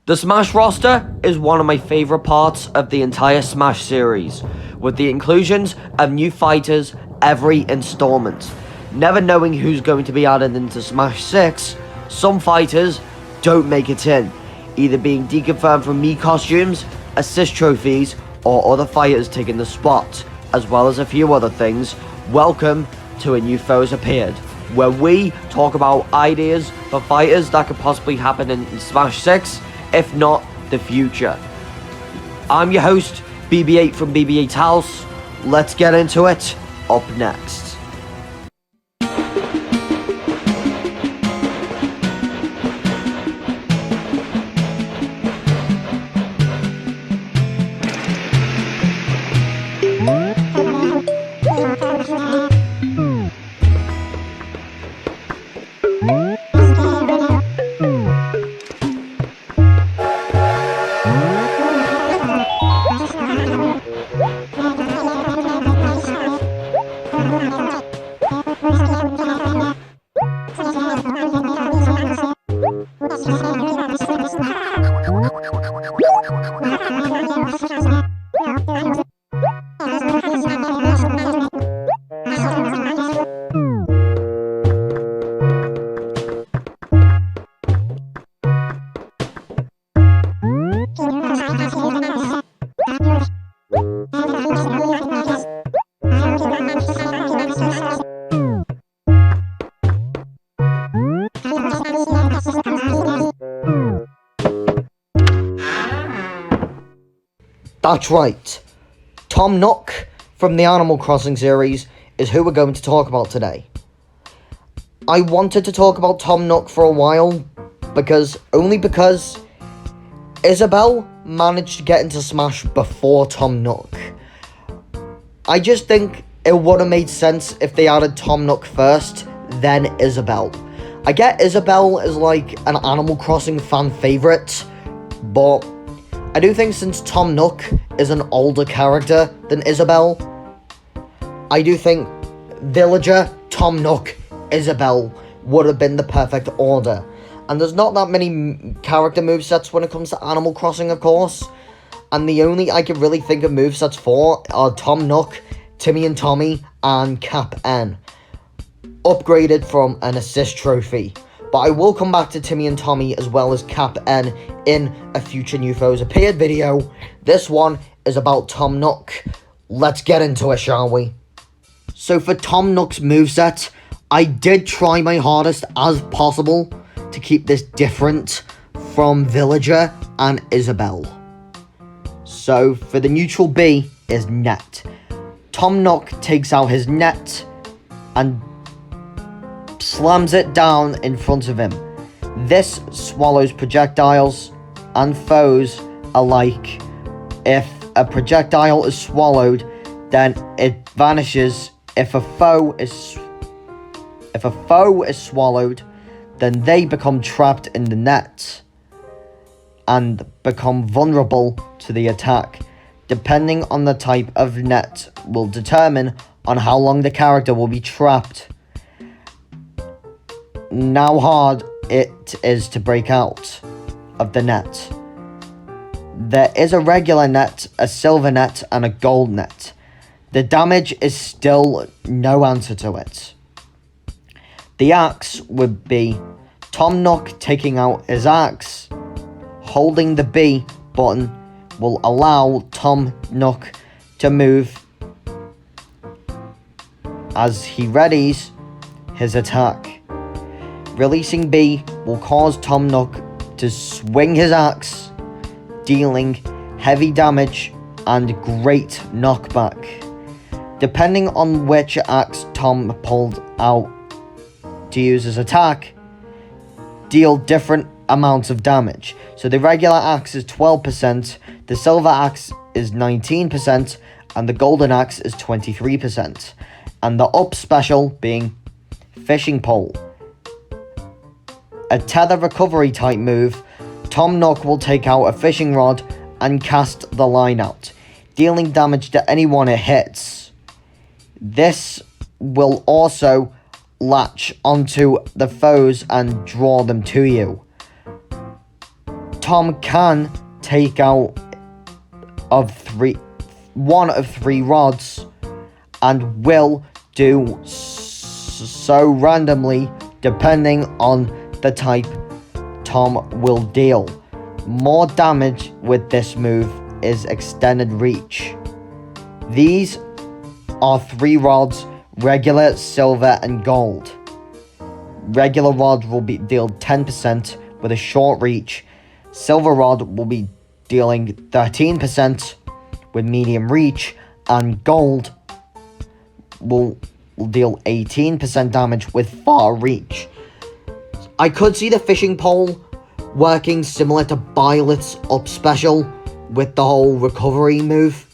The Smash roster is one of my favourite parts of the entire Smash series, with the inclusions of new fighters every installment. Never knowing who's going to be added into Smash 6, some fighters don't make it in, either being deconfirmed from Mii costumes, assist trophies, or other fighters taking the spot, as well as a few other things. Welcome to A New Foes Appeared, where we talk about ideas for fighters that could possibly happen in Smash 6, if not the future. I'm your host, BB8 from BB8's House. Let's get into it. Up next. That's right, Tom Nook from the Animal Crossing series is who we're going to talk about today. I wanted to talk about Tom Nook for a while, because Isabelle managed to get into Smash before Tom Nook. I just think it would have made sense if they added Tom Nook first, then Isabelle. I get Isabelle is like an Animal Crossing fan favourite, but I do think since Tom Nook is an older character than Isabelle, I do think Villager, Tom Nook, Isabelle would have been the perfect order. And there's not that many character movesets when it comes to Animal Crossing, of course. And the only I can really think of movesets for are Tom Nook, Timmy and Tommy, and Cap N, upgraded from an assist trophy. But I will come back to Timmy and Tommy as well as Cap N in a future New Foes Appeared video. This one is about Tom Nook. Let's get into it, shall we? So for Tom Nook's moveset, I did try my hardest as possible to keep this different from Villager and Isabelle. So for the neutral B is net. Tom Nook takes out his net and slams it down in front of him. This swallows projectiles and foes alike. If a projectile is swallowed, then it vanishes. If a foe is swallowed, then they become trapped in the net and become vulnerable to the attack. Depending on the type of net will determine on how long the character will be trapped. How hard it is to break out of the net. There is a regular net, a silver net, and a gold net. The damage is still no answer to it. The axe would be Tom Nook taking out his axe. Holding the B button will allow Tom Nook to move as he readies his attack. Releasing B will cause Tom Nook to swing his axe, dealing heavy damage and great knockback. Depending on which axe Tom pulled out to use his attack, deal different amounts of damage. So the regular axe is 12%, the silver axe is 19%, and the golden axe is 23%. And the up special being fishing pole. A tether recovery type move, Tom Nook will take out a fishing rod and cast the line out, dealing damage to anyone it hits. This will also latch onto the foes and draw them to you. Tom can take out one of three rods and will do so randomly depending on the type Tom will deal. More damage with this move is extended reach. These are three rods: regular, silver, and gold. Regular rod will be deal 10% with a short reach. Silver rod will be dealing 13% with medium reach, and gold will deal 18% damage with far reach. I could see the fishing pole working similar to Violet's up special with the whole recovery move.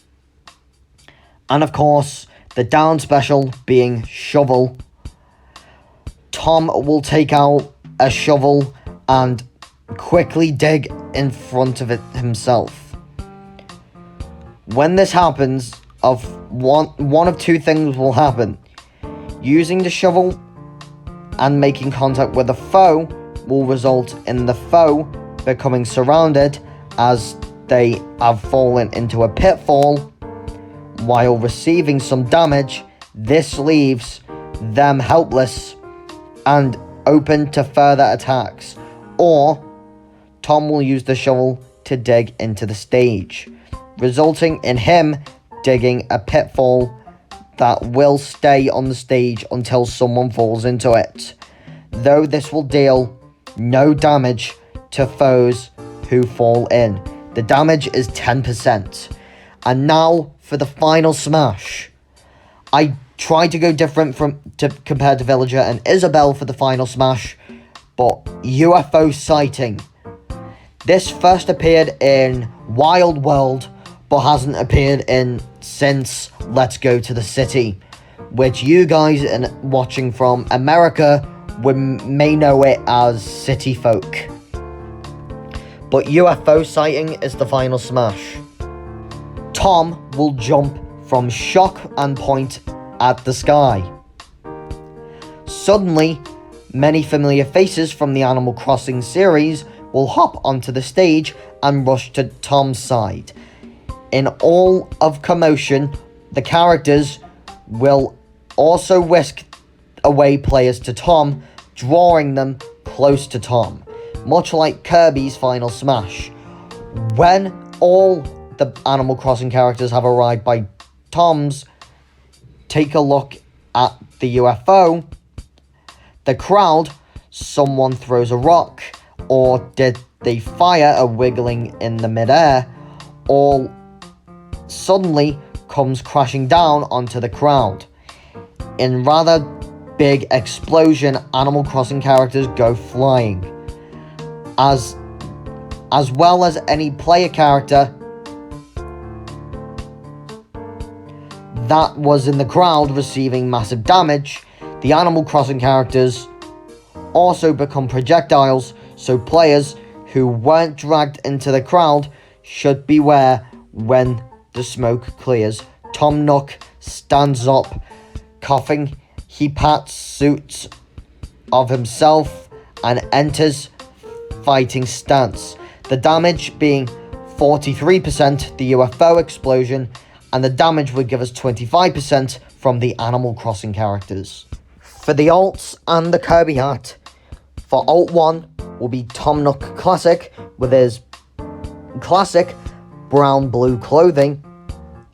And of course, the down special being shovel. Tom will take out a shovel and quickly dig in front of it himself. When this happens, one of two things will happen. Using the shovel and making contact with a foe will result in the foe becoming surrounded as they have fallen into a pitfall. While receiving some damage, this leaves them helpless and open to further attacks. Or Tom will use the shovel to dig into the stage, resulting in him digging a pitfall that will stay on the stage until someone falls into it. Though this will deal no damage to foes who fall in. The damage is 10%. And now for the final smash. I tried to go different compared to Villager and Isabelle for the final smash, but UFO sighting. This first appeared in Wild World, but hasn't appeared in since Let's Go to the City, which you guys watching from America may know it as City Folk. But UFO sighting is the final smash. Tom will jump from shock and point at the sky. Suddenly, many familiar faces from the Animal Crossing series will hop onto the stage and rush to Tom's side. In all of commotion, the characters will also whisk away players to Tom, drawing them close to Tom, much like Kirby's final smash. When all the Animal Crossing characters have arrived by Tom's, take a look at the UFO. The crowd, someone throws a rock, or did they fire a wiggling in the midair, all suddenly comes crashing down onto the crowd. In rather big explosion, Animal Crossing characters go flying, as well as any player character that was in the crowd receiving massive damage. The Animal Crossing characters also become projectiles, so players who weren't dragged into the crowd should beware when the smoke clears. Tom Nook stands up, coughing. He pats suits of himself and enters fighting stance. The damage being 43%, the UFO explosion, and the damage would give us 25% from the Animal Crossing characters. For the alts and the Kirby Hat, for alt 1 will be Tom Nook Classic with his classic brown-blue clothing.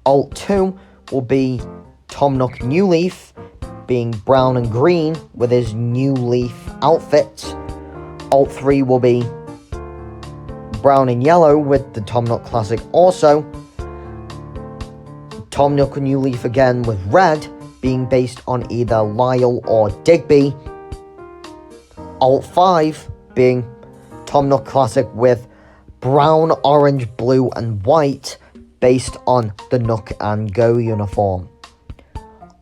Alt 2 will be Tom Nook New Leaf, being brown and green with his New Leaf outfit. Alt 3 will be brown and yellow with the Tom Nook Classic also. Tom Nook New Leaf again with red, being based on either Lyle or Digby. Alt 5 being Tom Nook Classic with brown, orange, blue and white, based on the Nook and Go uniform.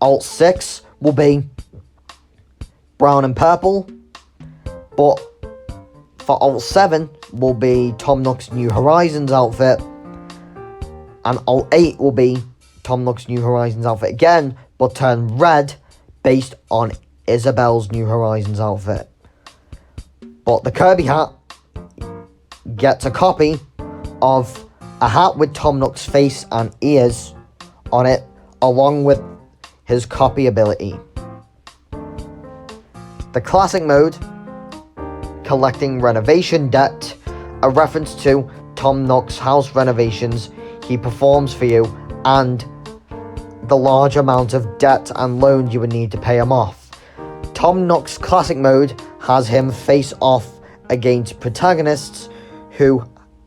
Alt 6 will be brown and purple, but for Alt 7 will be Tom Nook's New Horizons outfit, and Alt 8 will be Tom Nook's New Horizons outfit again, but turned red, based on Isabelle's New Horizons outfit. But the Kirby Hat gets a copy of a hat with Tom Nook's face and ears on it, along with his copy ability. The classic mode, collecting renovation debt, a reference to Tom Nook's house renovations he performs for you and the large amount of debt and loan you would need to pay him off. Tom Nook's classic mode has him face off against protagonists who,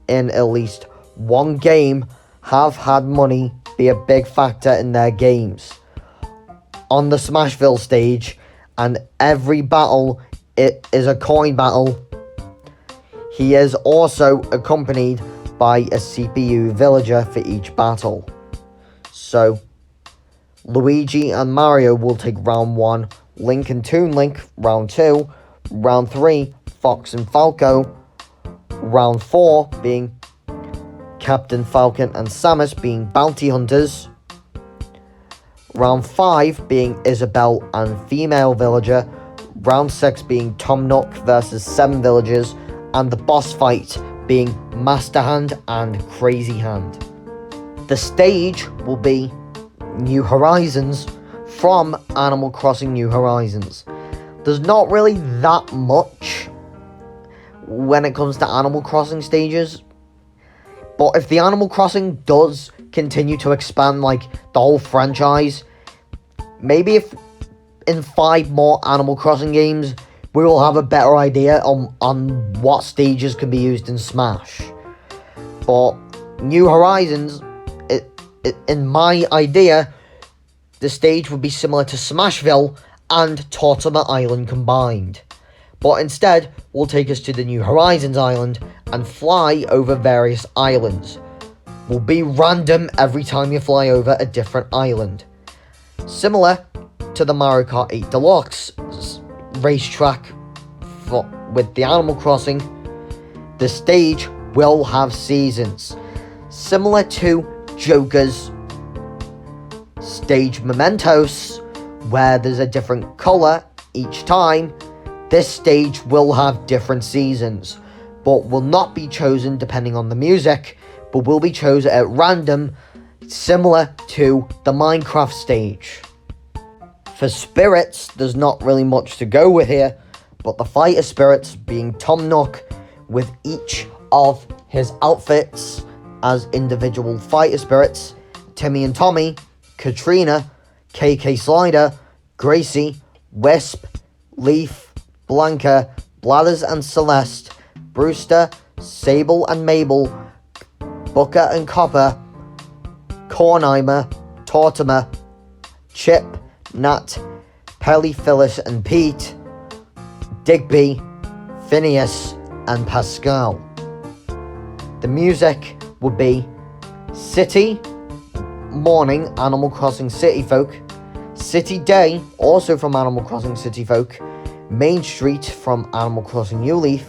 in at least one game, have had money be a big factor in their games. On the Smashville stage, and every battle it is a coin battle, he is also accompanied by a CPU villager for each battle. So, Luigi and Mario will take round 1, Link and Toon Link round 2, round 3, Fox and Falco, round 4 being Captain Falcon and Samus being bounty hunters, round 5 being Isabelle and female villager, round 6 being Tom Nook versus 7 villagers, and the boss fight being Master Hand and Crazy Hand. The stage will be New Horizons from Animal Crossing New Horizons. There's not really that much when it comes to Animal Crossing stages, but if the Animal Crossing does continue to expand like the whole franchise, maybe if in 5 more Animal Crossing games we will have a better idea on what stages can be used in Smash. But New Horizons, in my idea, the stage would be similar to Smashville and Tortimer Island combined. But instead, will take us to the New Horizons island and fly over various islands. Will be random every time you fly over a different island. Similar to the Mario Kart 8 Deluxe racetrack with the Animal Crossing, the stage will have seasons. Similar to Joker's stage Mementos, where there's a different colour each time, this stage will have different seasons, but will not be chosen depending on the music, but will be chosen at random, similar to the Minecraft stage. For spirits, there's not really much to go with here, but the fighter spirits being Tom Nook with each of his outfits as individual fighter spirits, Timmy and Tommy, Katrina, KK Slider, Gracie, Wisp, Leaf, Blanca, Blathers and Celeste, Brewster, Sable and Mabel, Booker and Copper, Cornheimer, Tortimer, Chip, Nat, Pelly, Phyllis and Pete, Digby, Phineas and Pascal. The music would be City, Morning, Animal Crossing City Folk, City Day, also from Animal Crossing City Folk, Main Street from Animal Crossing New Leaf,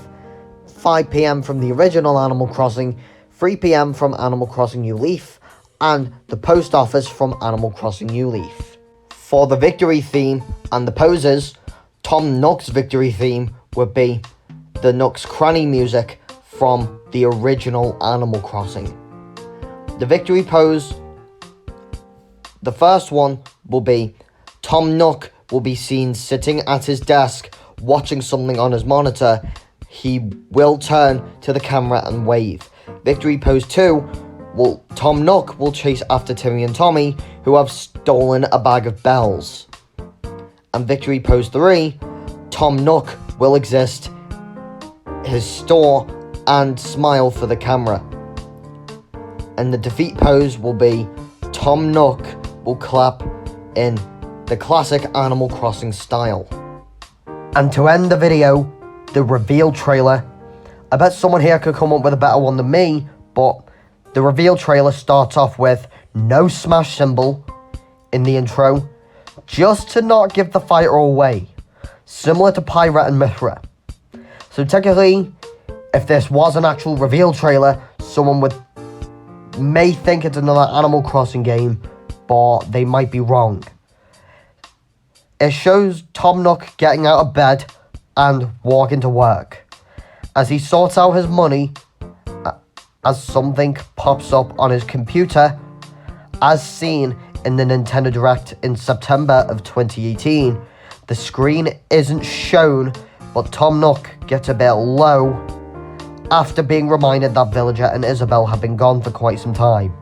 5 PM from the original Animal Crossing, 3 PM from Animal Crossing New Leaf, and the post office from Animal Crossing New Leaf. For the victory theme and the poses, Tom Nook's victory theme would be the Nook's Cranny music from the original Animal Crossing. The victory pose, the first one will be Tom Nook will be seen sitting at his desk watching something on his monitor. He will turn to the camera and wave. Victory pose 2, Tom Nook will chase after Timmy and Tommy, who have stolen a bag of bells. And victory pose 3, Tom Nook will exist his store and smile for the camera. And the defeat pose will be Tom Nook will clap in the classic Animal Crossing style. And to end the video, the reveal trailer. I bet someone here could come up with a better one than me, but the reveal trailer starts off with no Smash symbol in the intro, just to not give the fighter away, similar to Pirate and Mithra. So technically, if this was an actual reveal trailer, someone may think it's another Animal Crossing game, but they might be wrong. It shows Tom Nook getting out of bed and walking to work. As he sorts out his money, as something pops up on his computer, as seen in the Nintendo Direct in September of 2018. The screen isn't shown, but Tom Nook gets a bit low after being reminded that Villager and Isabelle have been gone for quite some time.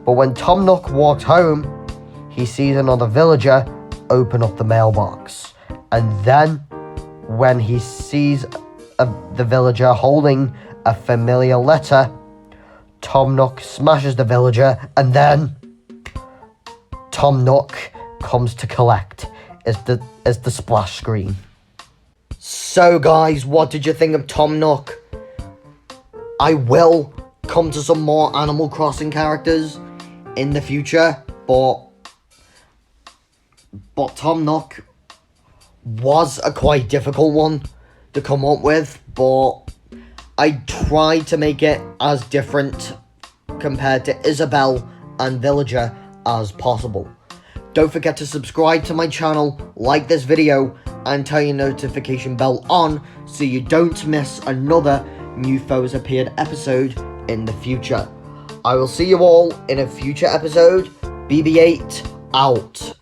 But when Tom Nook walks home, he sees another villager open up the mailbox. And then, when he sees the villager holding a familiar letter, Tom Nook smashes the villager, and then Tom Nook comes to collect is the splash screen. So guys, what did you think of Tom Nook? I will come to some more Animal Crossing characters in the future, but Tom Nook was a quite difficult one to come up with, but I tried to make it as different compared to Isabelle and Villager as possible. Don't forget to subscribe to my channel, like this video, and turn your notification bell on so you don't miss another New Foes Appeared episode in the future. I will see you all in a future episode. BB8 out.